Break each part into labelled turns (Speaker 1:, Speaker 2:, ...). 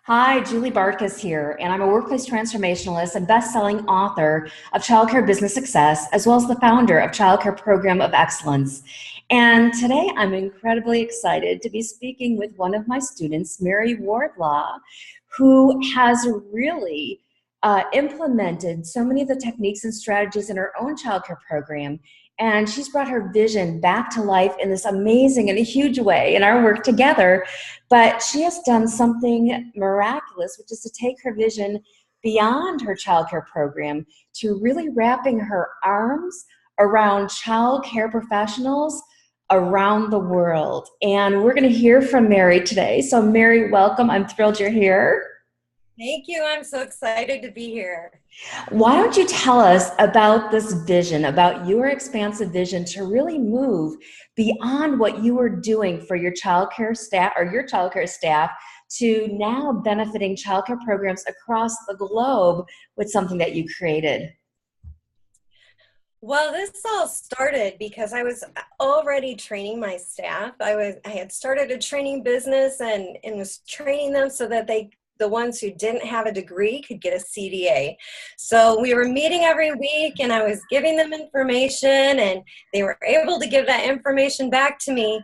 Speaker 1: Hi, Julie Bartkus here, and I'm a workplace transformationalist and best-selling author of Childcare Business Success, as well as the founder of Childcare Program of Excellence. And today I'm incredibly excited to be speaking with one of my students, Mary Wardlaw, who has really implemented so many of the techniques and strategies in her own childcare program. And she's brought her vision back to life in this amazing and a huge way in our work together. But she has done something miraculous, which is to take her vision beyond her childcare program to really wrapping her arms around childcare professionals around the world. And we're going to hear from Mary today. So Mary, welcome. I'm thrilled you're here.
Speaker 2: Thank you. I'm so excited to be here.
Speaker 1: Why don't you tell us about this vision, about your expansive vision to really move beyond what you were doing for your childcare staff or your childcare staff to now benefiting childcare programs across the globe with something that you created?
Speaker 2: Well, this all started because I was already training my staff. I had started a training business and was training them so that the ones who didn't have a degree could get a CDA. So we were meeting every week and I was giving them information and they were able to give that information back to me.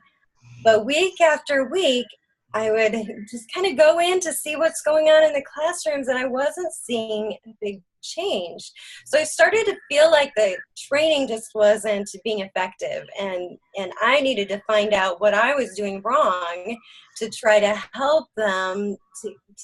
Speaker 2: But week after week, I would just kind of go in to see what's going on in the classrooms, and I wasn't seeing a big change. So I started to feel like the training just wasn't being effective, and I needed to find out what I was doing wrong to try to help them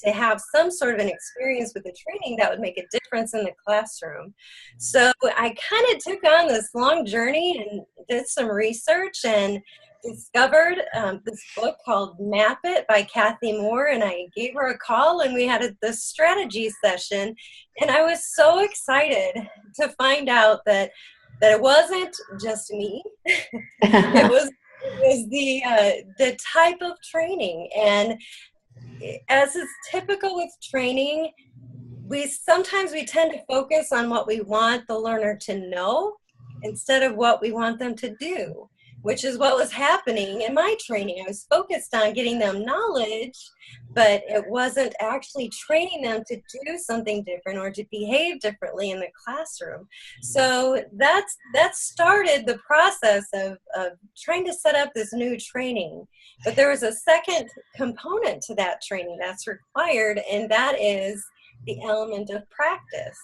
Speaker 2: to have some sort of an experience with the training that would make a difference in the classroom. So I kind of took on this long journey and did some research and discovered this book called Map It by Kathy Moore, and I gave her a call and we had this strategy session, and I was so excited to find out that it wasn't just me. It was the type of training, and as is typical with training, sometimes we tend to focus on what we want the learner to know instead of what we want them to do, which is what was happening in my training. I was focused on getting them knowledge, but it wasn't actually training them to do something different or to behave differently in the classroom. So that started the process of trying to set up this new training. But there was a second component to that training that's required, and that is the element of practice.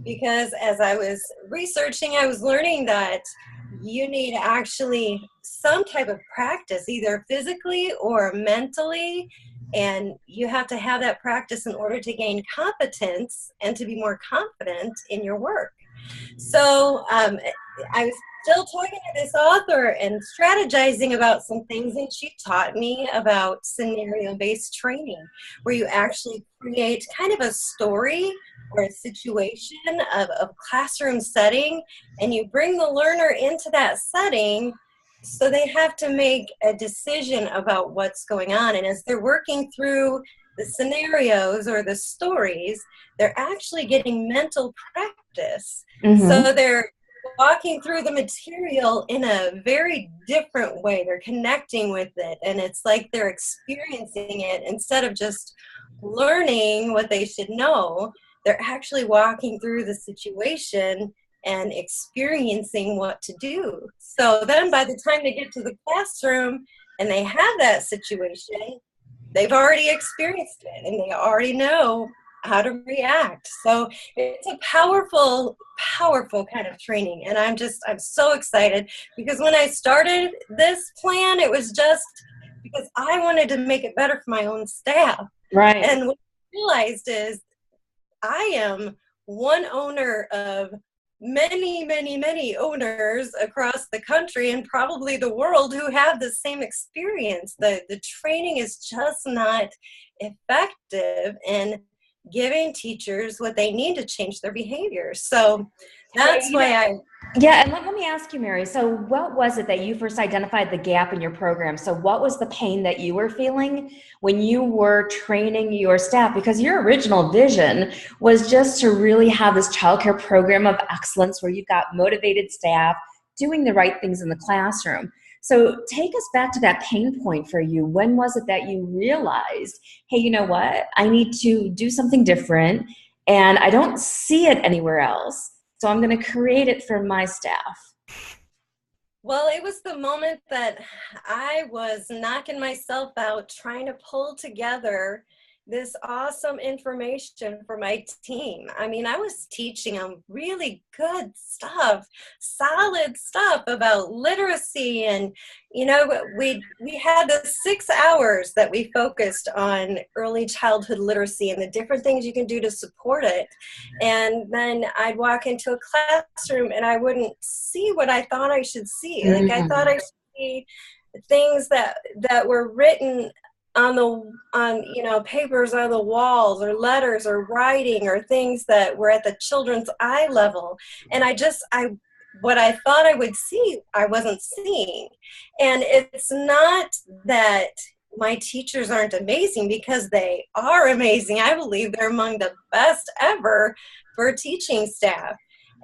Speaker 2: Because as I was researching, I was learning that you need actually some type of practice, either physically or mentally, and you have to have that practice in order to gain competence and to be more confident in your work. So I was still talking to this author and strategizing about some things, and she taught me about scenario-based training, where you actually create kind of a story or a situation of classroom setting, and you bring the learner into that setting so they have to make a decision about what's going on. And as they're working through the scenarios or the stories, they're actually getting mental practice.
Speaker 1: Mm-hmm.
Speaker 2: So they're walking through the material in a very different way. They're connecting with it, and it's like they're experiencing it instead of just learning what they should know. They're actually walking through the situation and experiencing what to do. So then by the time they get to the classroom and they have that situation, they've already experienced it and they already know how to react. So it's a powerful, powerful kind of training. And I'm so excited because when I started this plan, it was just because I wanted to make it better for my own staff.
Speaker 1: Right.
Speaker 2: And what I realized is I am one owner of many, many, many owners across the country and probably the world who have the same experience. The training is just not effective in giving teachers what they need to change their behavior. So that's why
Speaker 1: Yeah, and let me ask you, Mary, so what was it that you first identified the gap in your program? So what was the pain that you were feeling when you were training your staff? Because your original vision was just to really have this childcare program of excellence where you've got motivated staff doing the right things in the classroom. So take us back to that pain point for you. When was it that you realized, hey, you know what? I need to do something different and I don't see it anywhere else. So I'm going to create it for my staff.
Speaker 2: Well, it was the moment that I was knocking myself out trying to pull together this awesome information for my team. I mean, I was teaching them really good stuff, solid stuff about literacy, and we had the 6 hours that we focused on early childhood literacy and the different things you can do to support it. And then I'd walk into a classroom and I wouldn't see what I thought I should see. Like I thought I should see things that were written on papers on the walls, or letters, or writing, or things that were at the children's eye level. And I what I thought I would see, I wasn't seeing. And it's not that my teachers aren't amazing, because they are amazing. I believe they're among the best ever for teaching staff.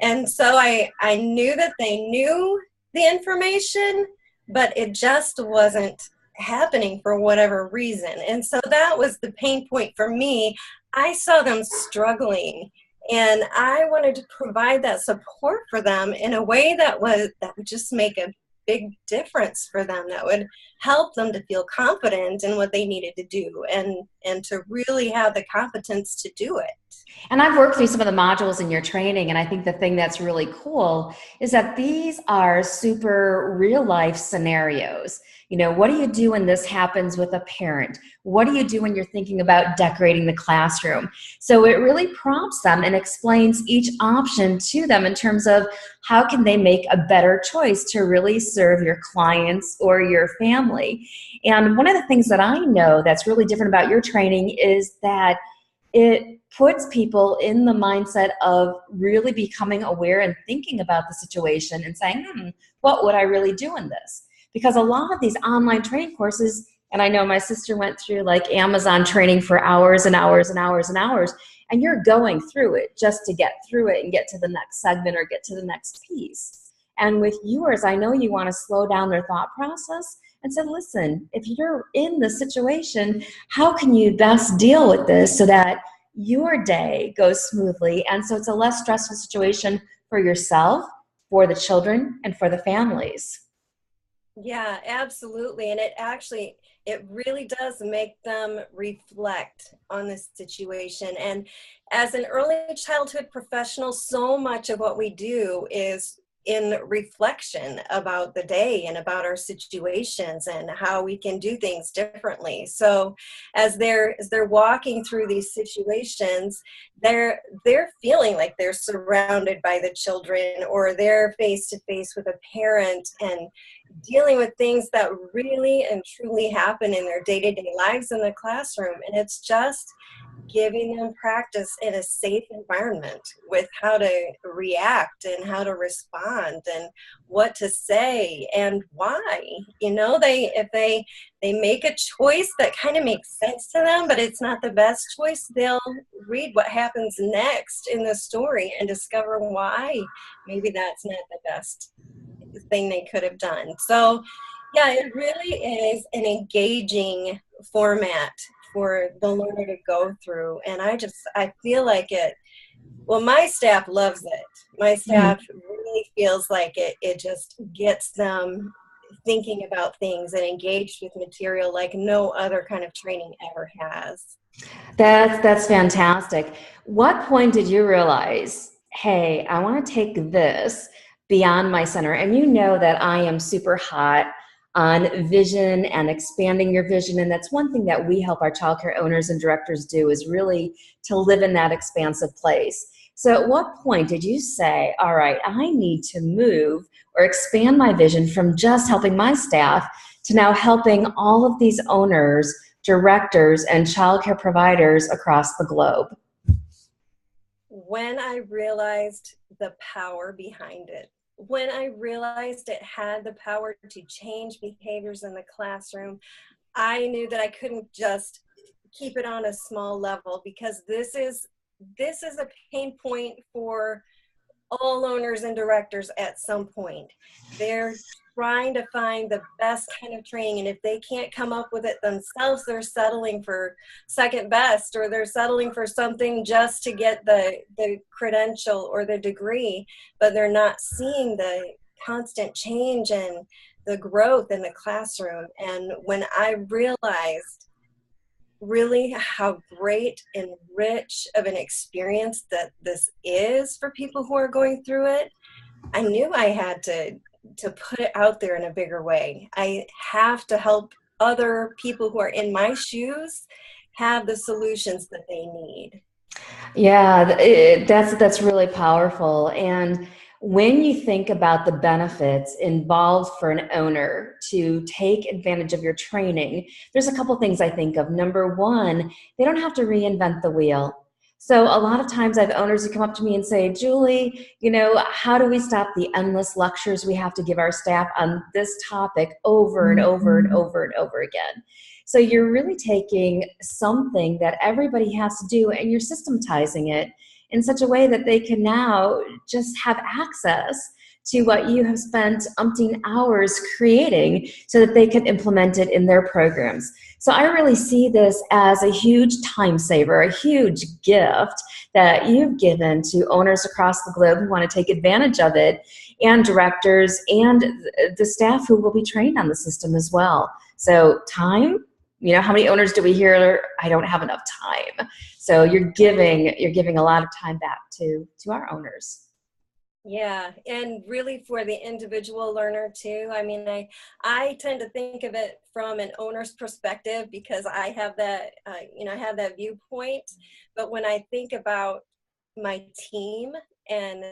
Speaker 2: And so I knew that they knew the information, but it just wasn't happening for whatever reason. And so that was the pain point for me. I saw them struggling, and I wanted to provide that support for them in a way that would just make a big difference for them, that would help them to feel confident in what they needed to do, and to really have the competence to do it.
Speaker 1: And I've worked through some of the modules in your training, and I think the thing that's really cool is that these are super real life scenarios. You know, what do you do when this happens with a parent? What do you do when you're thinking about decorating the classroom? So it really prompts them and explains each option to them in terms of how can they make a better choice to really serve your clients or your family. And one of the things that I know that's really different about your training is that it puts people in the mindset of really becoming aware and thinking about the situation and saying, what would I really do in this? Because a lot of these online training courses, and I know my sister went through like Amazon training for hours and hours and hours and hours, and you're going through it just to get through it and get to the next segment or get to the next piece. And with yours, I know you want to slow down their thought process and said, listen, if you're in the situation, how can you best deal with this so that your day goes smoothly? And so it's a less stressful situation for yourself, for the children, and for the families.
Speaker 2: Yeah, absolutely. And it really does make them reflect on the situation. And as an early childhood professional, so much of what we do is in reflection about the day and about our situations and how we can do things differently. So as they're walking through these situations, they're feeling like they're surrounded by the children, or they're face to face with a parent and dealing with things that really and truly happen in their day-to-day lives in the classroom. And it's just giving them practice in a safe environment with how to react and how to respond and what to say and why. If they make a choice that kind of makes sense to them, but it's not the best choice, they'll read what happens next in the story and discover why maybe that's not the best thing they could have done. So yeah, it really is an engaging format for the learner to go through. And I feel like my staff loves it. My staff really feels like it just gets them thinking about things and engaged with material like no other kind of training ever has.
Speaker 1: That's fantastic. What point did you realize, hey, I want to take this beyond my center? And you know that I am super hot on vision and expanding your vision. And that's one thing that we help our childcare owners and directors do, is really to live in that expansive place. So at what point did you say, all right, I need to move or expand my vision from just helping my staff to now helping all of these owners, directors, and childcare providers across the globe?
Speaker 2: When I realized the power behind it, when I realized it had the power to change behaviors in the classroom, I knew that I couldn't just keep it on a small level, because this is a pain point for all owners and directors at some point. They're trying to find the best kind of training, and if they can't come up with it themselves, they're settling for second best, or they're settling for something just to get the credential or the degree, but they're not seeing the constant change and the growth in the classroom. And when I realized really how great and rich of an experience that this is for people who are going through it, I knew I had to put it out there in a bigger way. I have to help other people who are in my shoes have the solutions that they need.
Speaker 1: Yeah, that's really powerful. And when you think about the benefits involved for an owner to take advantage of your training, there's a couple things I think of. Number one, they don't have to reinvent the wheel. So a lot of times I have owners who come up to me and say, Julie, how do we stop the endless lectures we have to give our staff on this topic over and over and over and over again? So you're really taking something that everybody has to do and you're systematizing it in such a way that they can now just have access to what you have spent umpteen hours creating so that they can implement it in their programs. So I really see this as a huge time saver, a huge gift that you've given to owners across the globe who want to take advantage of it, and directors and the staff who will be trained on the system as well. So time, how many owners do we hear, I don't have enough time? So you're giving a lot of time back to our owners.
Speaker 2: Yeah, and really for the individual learner too. I mean, I tend to think of it from an owner's perspective because I have that, I have that viewpoint. But when I think about my team and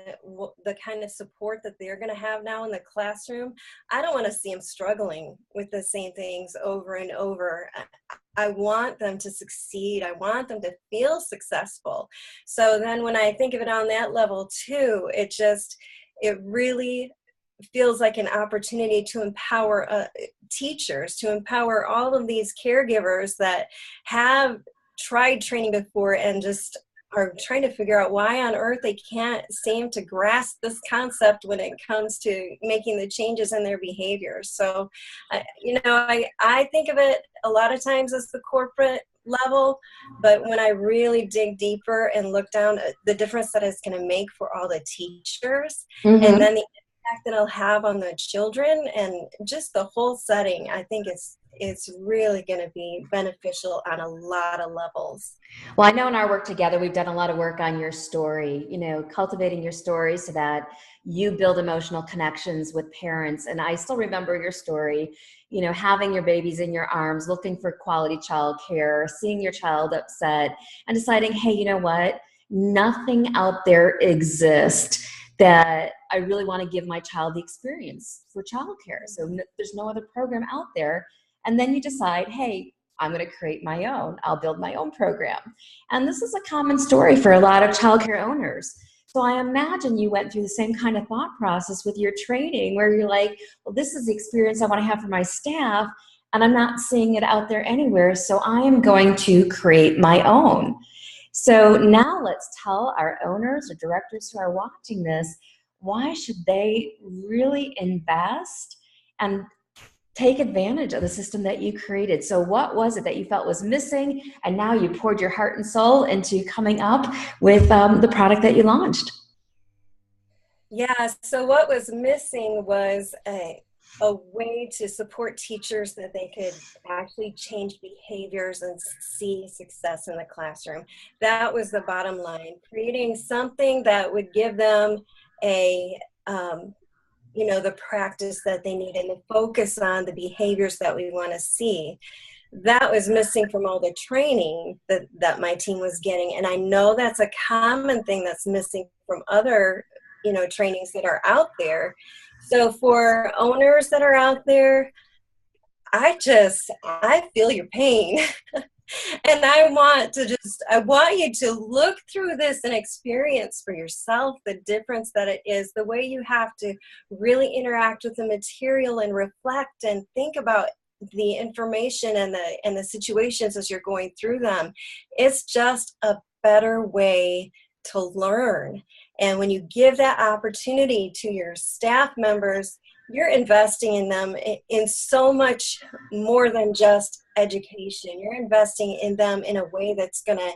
Speaker 2: the kind of support that they're going to have now in the classroom, I don't want to see them struggling with the same things over and over. I want them to succeed. I want them to feel successful. So then when I think of it on that level too, it really feels like an opportunity to empower teachers, to empower all of these caregivers that have tried training before and just are trying to figure out why on earth they can't seem to grasp this concept when it comes to making the changes in their behaviors. So, I think of it a lot of times as the corporate level, but when I really dig deeper and look down at the difference that it's going to make for all the teachers, and then the impact that it'll have on the children and just the whole setting, I think it's really going to be beneficial on a lot of levels.
Speaker 1: Well, I know in our work together, we've done a lot of work on your story, cultivating your story so that you build emotional connections with parents. And I still remember your story, having your babies in your arms, looking for quality child care, seeing your child upset and deciding, hey, you know what? Nothing out there exists that I really want to give my child the experience for childcare. So there's no other program out there. And then you decide, hey, I'm going to create my own. I'll build my own program. And this is a common story for a lot of childcare owners. So I imagine you went through the same kind of thought process with your training where you're like, well, this is the experience I want to have for my staff, and I'm not seeing it out there anywhere, so I am going to create my own. So now let's tell our owners or directors who are watching this, why should they really invest and take advantage of the system that you created? So what was it that you felt was missing, and now you poured your heart and soul into coming up with the product that you launched?
Speaker 2: Yeah, so what was missing was a way to support teachers that they could actually change behaviors and see success in the classroom. That was the bottom line, creating something that would give them the practice that they need and the focus on the behaviors that we want to see. That was missing from all the training that my team was getting. And I know that's a common thing that's missing from other, trainings that are out there. So for owners that are out there, I feel your pain. And I want you to look through this and experience for yourself the difference that it is, the way you have to really interact with the material and reflect and think about the information and the situations as you're going through them. It's just a better way to learn. And when you give that opportunity to your staff members, you're investing in them in so much more than just education. You're investing in them in a way that's going to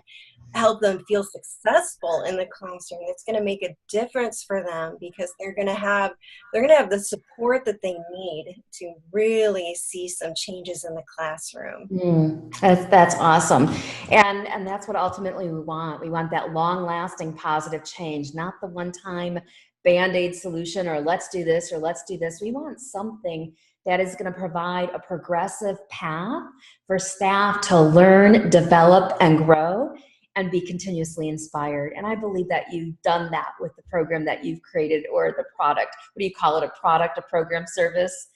Speaker 2: help them feel successful in the classroom. It's going to make a difference for them, because they're going to have the support that they need to really see some changes in the classroom.
Speaker 1: That's awesome. And that's what ultimately we want. We want that long-lasting positive change, not the one-time Band-Aid solution, or let's do this or let's do this. We want something that is going to provide a progressive path for staff to learn, develop, and grow, and be continuously inspired. And I believe that you've done that with the program that you've created, or the product. What do you call it? A product, a program, service?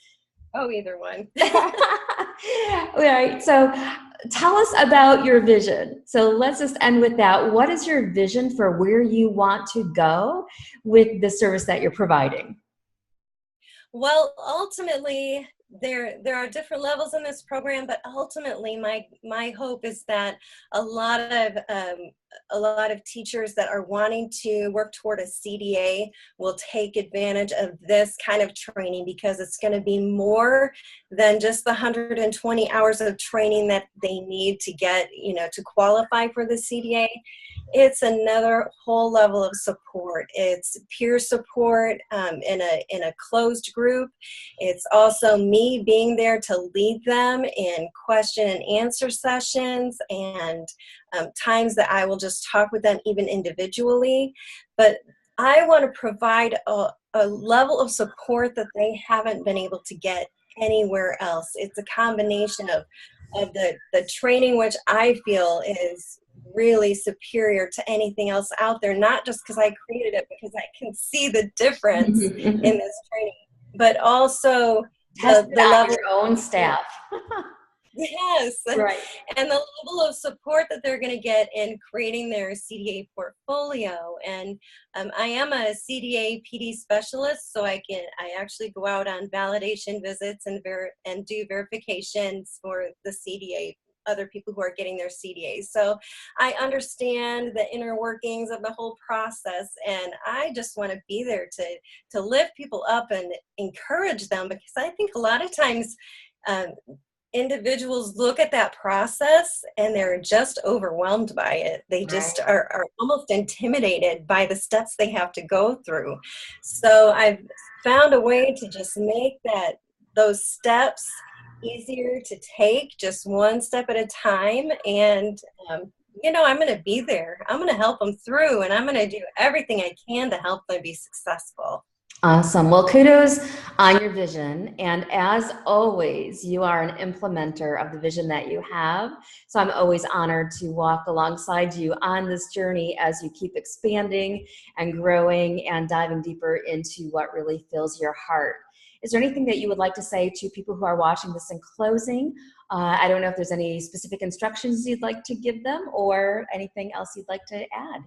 Speaker 2: Oh, either one.
Speaker 1: All right. So tell us about your vision. So let's just end with that. What is your vision for where you want to go with the service that you're providing?
Speaker 2: Well, ultimately, there are different levels in this program, but ultimately, my hope is that a lot of teachers that are wanting to work toward a CDA will take advantage of this kind of training, because it's going to be more than just the 120 hours of training that they need to get, to qualify for the CDA. It's another whole level of support. It's peer support in a closed group. It's also me being there to lead them in question and answer sessions, and times that I will just talk with them even individually. But I want to provide a level of support that they haven't been able to get anywhere else. It's a combination of the training, which I feel is really superior to anything else out there, not just because I created it, because I can see the difference in this training, but also the level
Speaker 1: your own staff.
Speaker 2: Yes.
Speaker 1: Right.
Speaker 2: And the level of support that they're going to get in creating their CDA portfolio. And I am a CDA PD specialist, so I actually go out on validation visits and do verifications for the CDA, other people who are getting their CDAs. So I understand the inner workings of the whole process, and I just want to be there to lift people up and encourage them, because I think a lot of times individuals look at that process and they're just overwhelmed by it. They just are almost intimidated by the steps they have to go through. So I've found a way to just make those steps easier to take, just one step at a time. And I'm going to be there. I'm going to help them through, and I'm going to do everything I can to help them be successful.
Speaker 1: Awesome. Well, kudos on your vision. And as always, you are an implementer of the vision that you have. So I'm always honored to walk alongside you on this journey as you keep expanding and growing and diving deeper into what really fills your heart. Is there anything that you would like to say to people who are watching this in closing? I don't know if there's any specific instructions you'd like to give them, or anything else you'd like to add.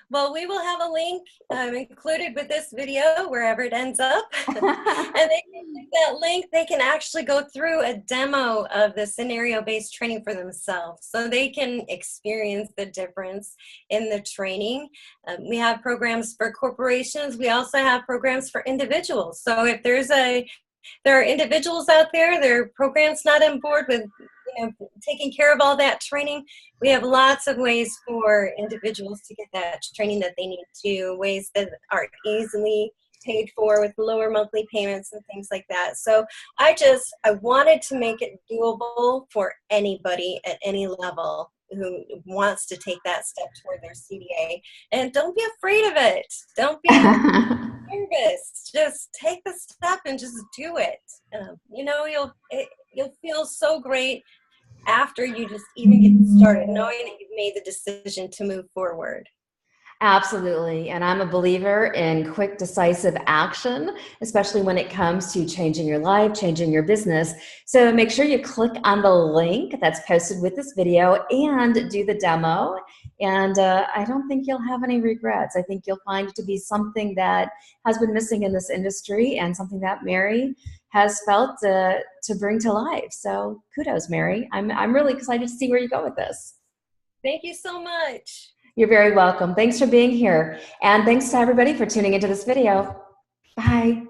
Speaker 2: Well, we will have a link included with this video wherever it ends up. And they can click that link. They can actually go through a demo of the scenario-based training for themselves, so they can experience the difference in the training. We have programs for corporations. We also have programs for individuals. So if there are individuals out there, their program's not on board with taking care of all that training, we have lots of ways for individuals to get that training that they need to, ways that are easily paid for with lower monthly payments and things like that. So I wanted to make it doable for anybody at any level who wants to take that step toward their CDA. And don't be afraid of it. Don't be nervous. Just take the step and just do it. You'll feel so great after you just even get started, knowing that you've made the decision to move forward.
Speaker 1: Absolutely. And I'm a believer in quick, decisive action, especially when it comes to changing your life, changing your business. So make sure you click on the link that's posted with this video and do the demo. And I don't think you'll have any regrets. I think you'll find it to be something that has been missing in this industry, and something that Mary has felt to bring to life. So kudos, Mary. I'm really excited to see where you go with this.
Speaker 2: Thank you so much.
Speaker 1: You're very welcome. Thanks for being here. And thanks to everybody for tuning into this video. Bye.